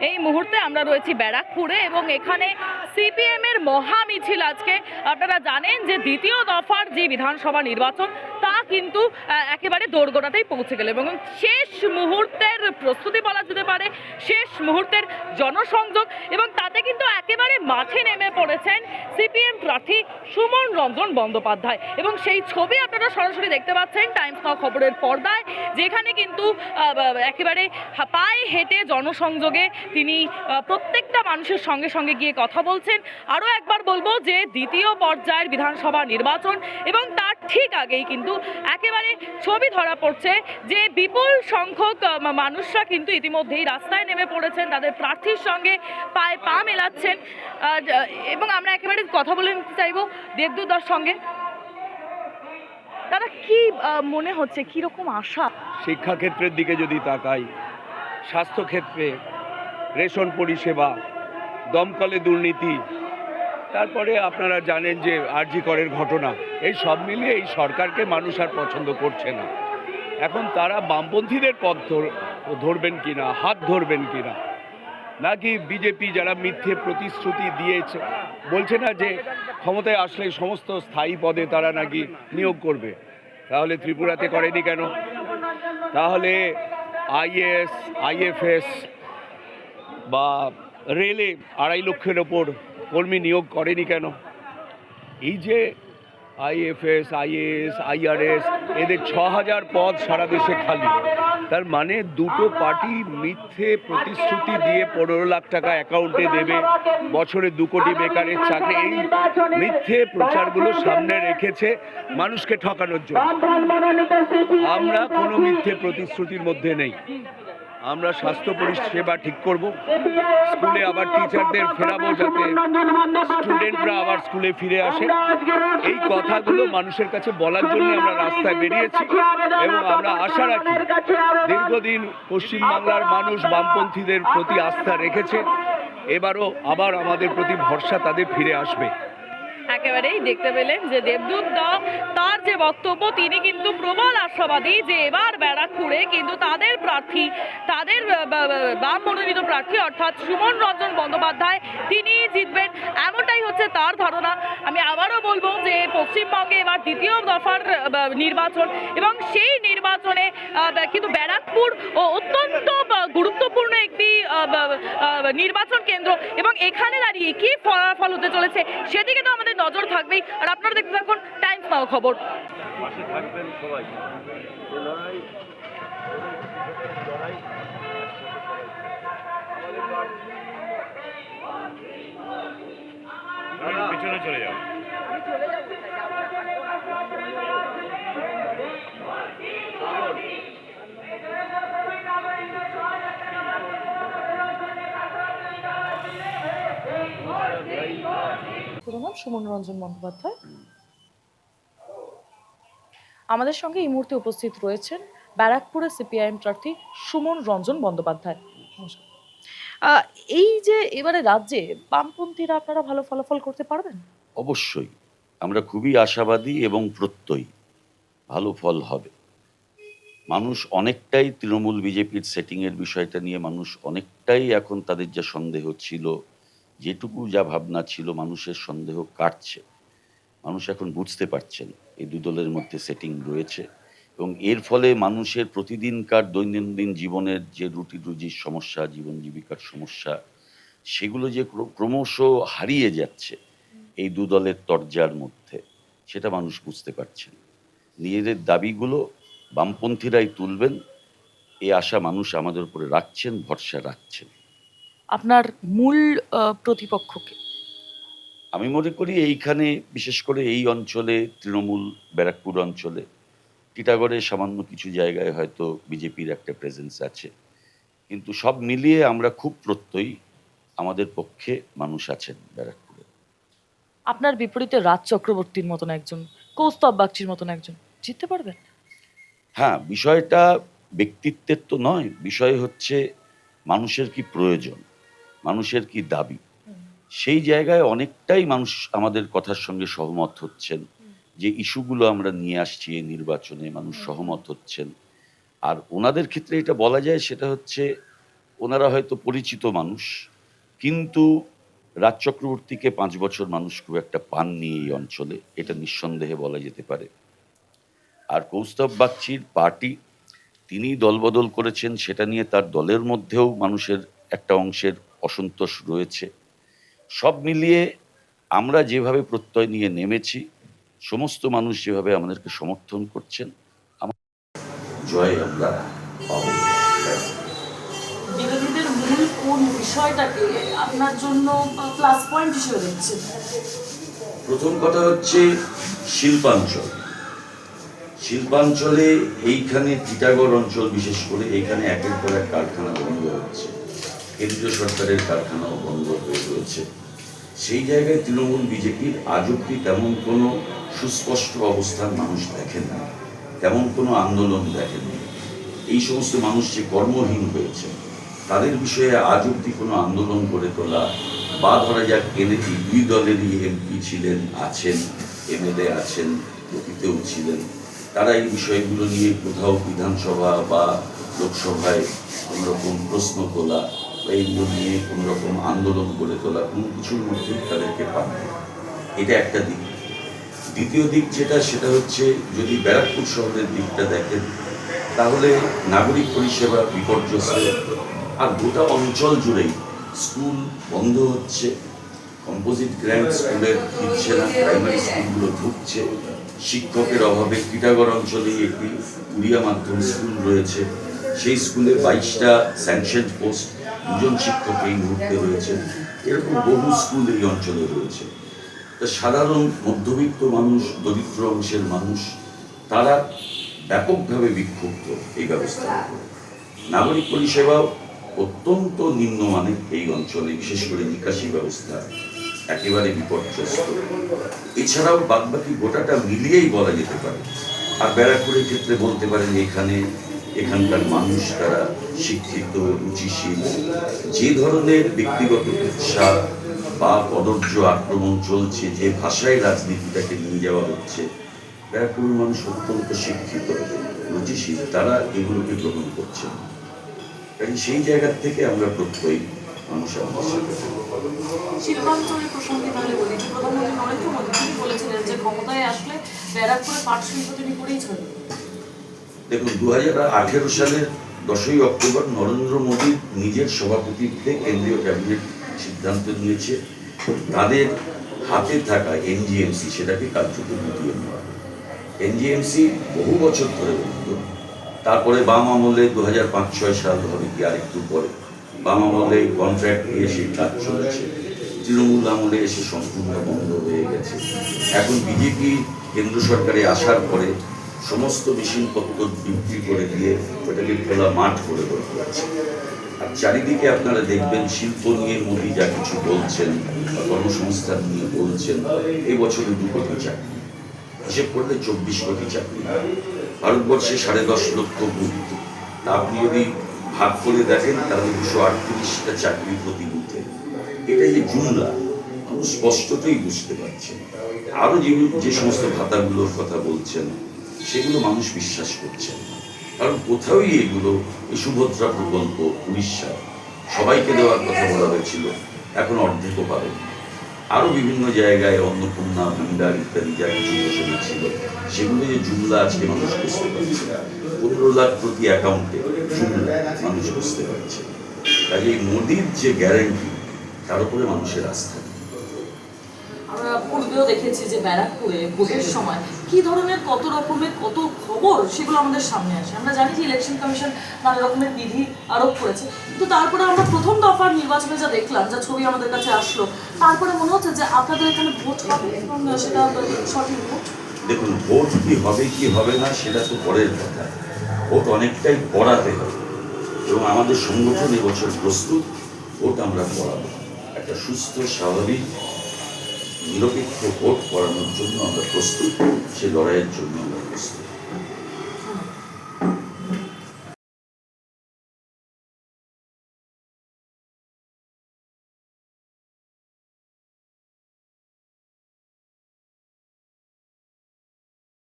এই মুহূর্তে আমরা রয়েছি ব্যারাকপুরে এবং এখানে সিপিএম এর মহা মিছিল। আজকে আপনারা জানেন যে দ্বিতীয় দফার যে বিধানসভা নির্বাচন তা কিন্তু একেবারে দোরগোড়াতেই পৌঁছে গেল এবং শেষ মুহূর্তের প্রস্তুতি বলা যেতে পারে, শেষ মুহূর্তের জনসংযোগ, এবং তাতে কিন্তু একেবারে মাঠে নেমে পড়েছেন সিপিএম প্রার্থী সুমন রঞ্জন বন্দ্যোপাধ্যায় এবং সেই ছবি আপনারা সরাসরি দেখতে পাচ্ছেন টাইমস নাও খবরের পর্দায়, যেখানে কিন্তু একেবারে পায়ে হেঁটে জনসংযোগে তিনি প্রত্যেকটা মানুষের সঙ্গে সঙ্গে গিয়ে কথা বলছেন। আরও একবার বলবো যে দ্বিতীয় পর্যায়ের বিধানসভা নির্বাচন এবং তার ঠিক আগেই কিন্তু একেবারে ছবি ধরা পড়ছে যে বিপুল সংখ্যক মানুষরা কিন্তু ইতিমধ্যেই রাস্তায় নেমে পড়েছেন, তাদের প্রার্থীর সঙ্গে পায়ে পা মেলাচ্ছেন। এবং আমরা একেবারে কথা বলে নিতে চাইবো দেবদূত দার সঙ্গে। দাদা, কি মনে হচ্ছে, কিরকম আশা? শিক্ষাক্ষেত্রের দিকে যদি তাকাই, স্বাস্থ্যক্ষেত্রে, রেশন পরিষেবা, দমকলে দুর্নীতি, তারপরে আপনারা জানেন যে আরজি করের ঘটনা, এই সব মিলিয়ে এই সরকারকে মানুষ আর পছন্দ করছে না। এখন তারা বামপন্থীদের পথ ধরবেন কিনা, হাত ধরবেন কিনা, নাকি বিজেপি যারা মিথ্যে প্রতিশ্রুতি দিয়েছে, বলছে না যে ক্ষমতায় আসলে সমস্ত স্থায়ী পদে তারা নাকি নিয়োগ করবে, তাহলে ত্রিপুরাতে করেনি কেন? তাহলে আইএএস, আইএফএস বা রেলে 2.5 লক্ষের ওপর কর্মী নিয়োগ করেনি কেন? এই যে আইএফএস, আইএএস, আইআরএস, এদের 6,000 পদ সারা দেশে খালি, তার মানে দুটো পার্টি মিথ্যে প্রতিশ্রুতি দিয়ে 15 লাখ টাকা অ্যাকাউন্টে দেবে, বছরে 2 কোটি বেকারের চাকরি, এই মিথ্যে প্রচারগুলো সামনে রেখেছে মানুষকে ঠকানোর জন্য। আমরা কোনো মিথ্যে প্রতিশ্রুতির মধ্যে নেই। আমরা স্বাস্থ্য পরিষেবা ঠিক করব, স্কুলে আবার টিচারদের ফেরাবো যাতে স্টুডেন্টরা আবার স্কুলে ফিরে আসে। এই কথাগুলো মানুষের কাছে বলার জন্য আমরা রাস্তায় বেরিয়েছি এবং আমরা আশা রাখি দীর্ঘদিন পশ্চিমবাংলার মানুষ বামপন্থীদের প্রতি আস্থা রেখেছে, এবারও আবার আমাদের প্রতি ভরসা তাদের ফিরে আসবে। একেবারেই দেখতে পেলেন যে দেবদূত দা তার যে বক্তব্য, তিনি কিন্তু প্রবল আশাবাদী যে এবার ব্যারাকপুরে কিন্তু তাদের প্রার্থী, তাদের বাম মনোনীত প্রার্থী অর্থাৎ সুমন রঞ্জন বন্দ্যোপাধ্যায় তিনি জিতবেন, এমনটাই হচ্ছে তার ধারণা। আমি আবারও বলবো যে পশ্চিমবঙ্গে এবার দ্বিতীয় দফার নির্বাচন এবং সেই নির্বাচনে কিন্তু ব্যারাকপুর অত্যন্ত গুরুত্বপূর্ণ একটি নির্বাচন কেন্দ্র এবং এখানে দাঁড়িয়ে কি ফলাফল হতে চলেছে সেদিকে তো আমাদের নজর থাকবেই। আর আপনারা দেখতে থাকুন টাইমস নাও খবর। পাশে থাকবেন সবাই। পিছনে চলে যাও। নাম সুমন রঞ্জন বন্দ্যোপাধ্যায়। আমাদের সঙ্গে এই মুহূর্তে উপস্থিত রয়েছেন ব্যারাকপুরের সিপিআইএম প্রার্থী সুমন রঞ্জন বন্দ্যোপাধ্যায়। এই যে এবারে রাজ্যে বামপন্থীরা আপনারা ভালো ফলাফল করতে পারবেন? অবশ্যই, আমরা খুবই আশাবাদী এবং প্রত্যয়ী ভালো ফল হবে। মানুষ অনেকটাই তৃণমূল বিজেপির সেটিংয়ের বিষয়টা নিয়ে মানুষ অনেকটাই এখন তাদের যা সন্দেহ ছিল, যেটুকু যা ভাবনা ছিল, মানুষের সন্দেহ কাটছে। মানুষ এখন বুঝতে পারছেন এই দু দলের মধ্যে সেটিং রয়েছে এবং এর ফলে মানুষের প্রতিদিনকার দৈনন্দিন জীবনের যে রুটি রুজির সমস্যা, জীবন জীবিকার সমস্যা, সেগুলো যে ক্রমশ হারিয়ে যাচ্ছে এই দু দলের তরজার মধ্যে, সেটা মানুষ বুঝতে পারছেন। নিজেদের দাবিগুলো বামপন্থীরাই তুলবেন, এই আশা মানুষ আমাদের উপরে রাখছেন, ভরসা রাখছেন। আপনার মূল প্রতিপক্ষকে আমি মনে করি এইখানে বিশেষ করে এই অঞ্চলে তৃণমূল, ব্যারাকপুর অঞ্চলে, টিটাগড়ে সামান্য কিছু জায়গায় হয়তো বিজেপির একটা প্রেজেন্স আছে, কিন্তু সব মিলিয়ে আমরা খুব প্রত্যয়ী আমাদের পক্ষে মানুষ আছেন ব্যারাকপুরে। আপনার বিপরীতে রাজ চক্রবর্তীর মতন একজন, কৌস্তব বাগচির মতন একজন জিততে পারবেন? হ্যাঁ, বিষয়টা ব্যক্তিত্বের তো নয়, বিষয় হচ্ছে মানুষের কি প্রয়োজন, মানুষের কি দাবি। সেই জায়গায় অনেকটাই মানুষ আমাদের কথার সঙ্গে সহমত হচ্ছেন, যে ইস্যুগুলো আমরা নিয়ে আসছি এই নির্বাচনে মানুষ সহমত হচ্ছেন। আর ওনাদের ক্ষেত্রে এটা বলা যায়, সেটা হচ্ছে ওনারা হয়তো পরিচিত মানুষ, কিন্তু রাজ চক্রবর্তীকে 5 বছর মানুষ খুব একটা পাননি এই অঞ্চলে, এটা নিঃসন্দেহে বলা যেতে পারে। আর কৌস্তব বাগচির পার্টি, তিনি দলবদল করেছেন, সেটা নিয়ে তার দলের মধ্যেও মানুষের একটা অংশের অসন্তোষ রয়েছে। সব মিলিয়ে আমরা যেভাবে প্রত্যয় নিয়ে নেমেছি, সমস্ত মানুষ যেভাবে আমাদেরকে সমর্থন করছেন, আমার জয় আমরা পাবো। বিরোধীদের মূল কোন বিষয়টাকে আপনার জন্য প্লাস পয়েন্ট হিসেবে দেখছেন? প্রথম কথা হচ্ছে শিল্পাঞ্চল। শিল্পাঞ্চলে এইখানে টিটাগড় অঞ্চল বিশেষ করে, এইখানে একের পর এক কারখানা বন্ধ হচ্ছে, কেন্দ্রীয় সরকারের কারখানাও বন্ধ হয়ে রয়েছে। সেই জায়গায় তৃণমূল বিজেপির আজ অব্দি তেমন কোনো সুস্পষ্ট অবস্থান মানুষ দেখেন না, তেমন কোনো আন্দোলন দেখেননি। এই সমস্ত মানুষ যে কর্মহীন হয়েছে, তাদের বিষয়ে আজ অব্দি কোনো আন্দোলন করে তোলা, বা ধরা যাক এনএপি 2 দলেরই এমপি ছিলেন, আছেন, এমএলএ আছেন, অতীতেও ছিলেন, তারা এই বিষয়গুলো নিয়ে কোথাও বিধানসভা বা লোকসভায় কোনোরকম প্রশ্ন তোলা বা এইগুলো নিয়ে কোনোরকম আন্দোলন করে তোলা, কোনো কিছুর মধ্যেই তাদেরকে পাবে। এটা একটা দিক। দ্বিতীয় দিক যেটা, সেটা হচ্ছে যদি ব্যারাকপুর শহরের দিকটা দেখেন, তাহলে নাগরিক পরিষেবা বিপর্যস্ত। আর গোটা অঞ্চল জুড়েই স্কুল বন্ধ হচ্ছে, কম্পোজিট গ্র্যান্ড স্কুলের দিচ্ছে না, প্রাইমারি স্কুলগুলো ঢুকছে, শিক্ষকের অভাবে টিটাগড় অঞ্চলেই একটি উড়িয়া মাধ্যম স্কুল রয়েছে, সেই স্কুলে 22টা স্যাংশন পোস্ট, 2জন শিক্ষক এই মুহূর্তে রয়েছে। এরকম বহু স্কুল এই অঞ্চলে রয়েছে। তা সাধারণ মধ্যবিত্ত মানুষ, দরিদ্র অংশের মানুষ, তারা ব্যাপকভাবে বিক্ষুব্ধ এই ব্যবস্থার উপরে। নাগরিক পরিষেবাও অত্যন্ত নিম্নমানের এই অঞ্চলে, বিশেষ করে নিকাশি ব্যবস্থা একেবারে বিপর্যস্ত। এছাড়াও বাদবাকি গোটাটা মিলিয়েই বলা যেতে পারে। আর ব্যারাকপুরের ক্ষেত্রে বলতে পারেন এখানকার মানুষ তারা শিক্ষিত, রুচিশীল। যে ধরনের ব্যক্তিগত উৎসাহ বা কদর্য আক্রমণ চলছে, যে ভাষায় রাজনীতিটাকে নিয়ে যাওয়া হচ্ছে, ব্যারাকপুরের মানুষ অত্যন্ত শিক্ষিত, রুচিশীল, তারা এগুলোকে গ্রহণ করছে। কারণ সেই জায়গা থেকে আমরা প্রত্যয়ী মানুষ আমাদের সাথে। শিল্পাঞ্চলের প্রসঙ্গে তাহলে বলি, প্রধানমন্ত্রী নরেন্দ্র মোদী তিনি বলেছিলেন যে ক্ষমতায় আসলে ব্যারাকপুরে পাট শিল্প তিনি করেই ছড়িয়ে। দেখুন, 2018 সালের 10ই অক্টোবর নরেন্দ্র মোদীর নিজের সভাপতিত্বে কেন্দ্রীয় ক্যাবিনেট সিদ্ধান্ত নিয়েছে তাদের হাতে থাকা এনজিএমসি সেটাকে কার্যত গুটিয়ে নেওয়া। এনজিএমসি বহু বছর ধরে বন্ধ। তারপরে বাম আমলে 2005-06 সাল হবে কি আরেকটু পরে, বাম আমলে কন্ট্রাক্ট নিয়ে সেই কাজ চলেছে, তৃণমূল আমলে এসে সম্পূর্ণ বন্ধ হয়ে গেছে। এখন বিজেপি কেন্দ্র সরকারে আসার পরে সমস্ত মেশিনপত্র বিক্রি করে দিয়ে ওটাকে খোলা মাঠ করে বসে যাচ্ছে। আর চারিদিকে আপনারা দেখবেন শিল্প নিয়ে মোদী যা কিছু বলছেন বা কর্মসংস্থান নিয়ে বলছেন, এই বছরে 2 কোটি চাকরি, হিসেব করলে 24 কোটি চাকরি। ভারতবর্ষে 10.5 লক্ষ বুথ, তা আপনি যদি ভাগ করে দেখেন তাহলে 238টা চাকরি প্রতি বুথে। এটা যে জুমলা, মানুষ স্পষ্টতই বুঝতে পারছেন। আরো যে সমস্ত ভাতাগুলোর কথা বলছেন, সেগুলো মানুষ বিশ্বাস করছেন না। কারণ কোথাওই এগুলো, এই সুভদ্রা প্রকল্প 19 সবাইকে দেওয়ার কথা বলা হয়েছিল, এখন অর্ধেকও পাবেন। আরো বিভিন্ন জায়গায় অন্নপূর্ণা, ভান্ডার ইত্যাদি যা কিছু ঘোষণা ছিল, সেগুলো যে জুমলা আজকে মানুষ বুঝতে পারছে। 15 লাখ প্রতি অ্যাকাউন্টে জুমলা মানুষ বুঝতে পারছে। কাজে এই মোদির যে গ্যারান্টি, তার উপরে মানুষের আস্থা। আমরা পূর্বেও দেখেছি যে ব্যারাকপুরে ভোটের সময় কি ধরনের কত রকমের কত খবর সেগুলো আমাদের সামনে আসে। আমরা জানি যে ইলেকশন কমিশন নানা রকমের বিধি আরোপ করেছে, কিন্তু তারপরে আমরা প্রথম দফার নির্বাচনে যা দেখলাম, যা ছবি আমাদের কাছে আসলো, তারপরে মনে হচ্ছে যে আপনাদের এখানে ভোট হবে এবং সেটা সঠিক ভোট। দেখুন, ভোট কি হবে কি হবে না সেটা তো পরের কথা। ভোট অনেকটাই পড়াতে হবে এবং আমাদের সংগঠন এবছর প্রস্তুত, ভোট আমরা পড়াবো। একটা সুস্থ, স্বাভাবিক, নিরপেক্ষ ভোট করানোর জন্য আমরা প্রস্তুত, সে লড়াইয়ের জন্য আমরা প্রস্তুত।